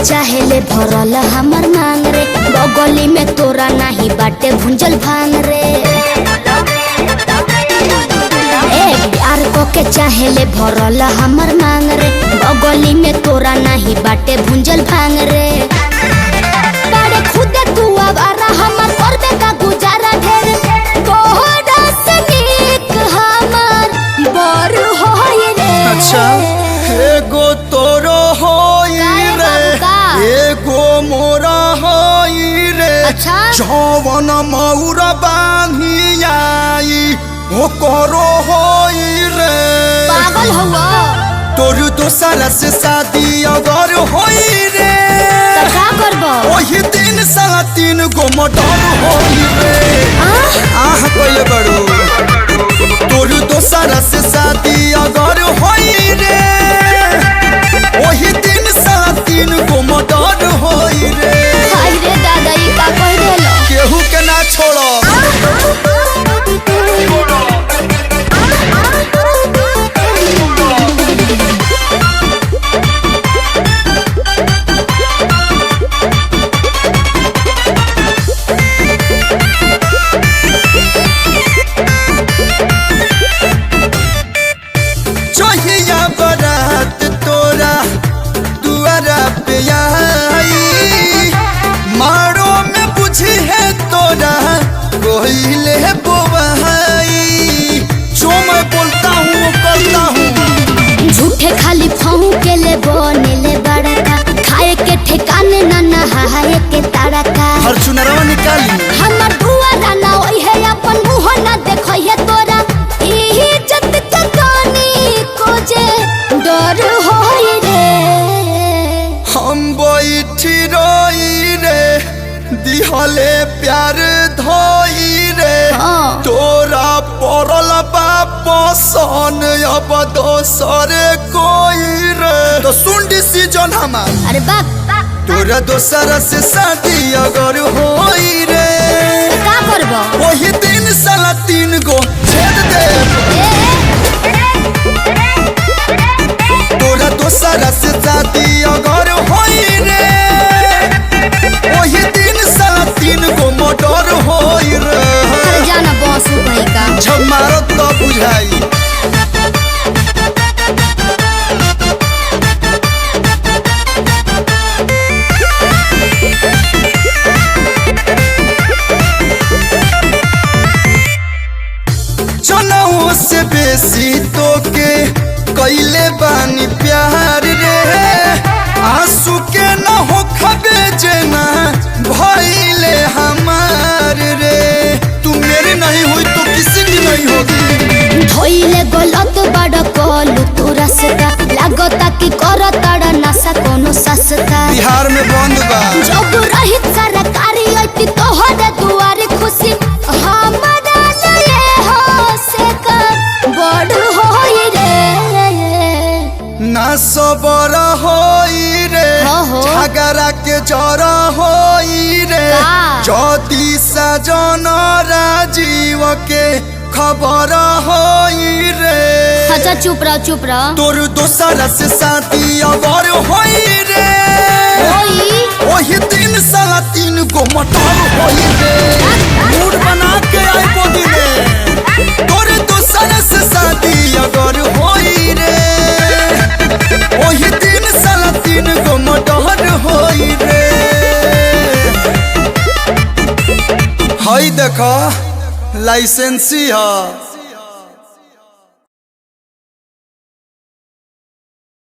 चाहेले भरल हमर मांग रे, बगली में तोरा नहीं बाटे भुंजल भांग रे। प्यार को के चाहेले भरल हमर मांग रे, बगली में तोरा नहीं बाटे भुंजल भांग रे। बड़े खुद तू आवारा हमर करबे का गुजारा ढेर, तोहरा से नीक हमर बर होई रे। अच्छा एगो तोरो होई रे, एगो मोरा होई रे। अच्छा जवन मौरा बांधी आई ओकरो होई रे। पागल हुआ तोर दोसरा से शादी अगर होई रे, तो का करबो? वही दिन साला 3 गो मर्डर होई रे। आह कोई बड़ो तोर दोसरा से शादी अगर होई रे, वही दिन साला 3 गो मर्डर होई रे। हाय रे दादा ई का कह देलो? केहू के ना छोड़ो। चहिया बारात तोरा दुआरा पे आई, मारो में बुझी है तोरा कोइले बोवाई। जो मैं बोलता हूँ करता हूँ। झूठे खाली फाहू के ले बने ले बड़का, खाए के ठिकाने ना नहाए के तारका। हर चुनरवा निकाली हमर दुआरा ना होई है, अपन मुंह ना देखो है तोरा। इज्जत के कानी को जे डर होई रे। हम बैठी रोई रे, दिहले प्यार धोई रे। हाँ। तोरा पड़ल बाप सन अब दोसर कोई रे। तो सुन डिसीजन हमार। अरे बाप तोरा दोसर से शादी अगर होई रे, का करबो? वही दिन साला 3 गो छेद दे। तोरा दोसर से शादी अगर होई रे, वही दिन साला 3 गो मर्डर होई रे। अरे जाना बॉसू भाई का जब मारो तो बुझाई। जनऊ से बेसी तो के कैले बानी प्यार रे, आंसू के न हो खबे जेना भइले हमार रे। तू मेरी नहीं हुई तो किसी की नहीं होगी। धोइले गलत बड़ कलू तू रास्ता, लागता कि करतड़ नशा कोनो सस्ता। बिहार में बंद बा जब रहित सरकारी अति तोहरे दुआरे खुशी हमारा लिए हो से कर बड़ होई रे। ना सबर होई रे, हो। झगड़ा के जरा होई रे। का? ज्योति सजन राजीव के खबर होई रे। अच्छा चुप रह। तोर दोसरा से शादी अगर होई रे, वही दिन साला 3 गो मर्डर होई रे। मूड बना के आई बोदी रे। तोर दोसरा से शादी अगर होई रे, वही दिन साला 3 गो मर्डर होई रे। हई देखो लाइसेंसी है।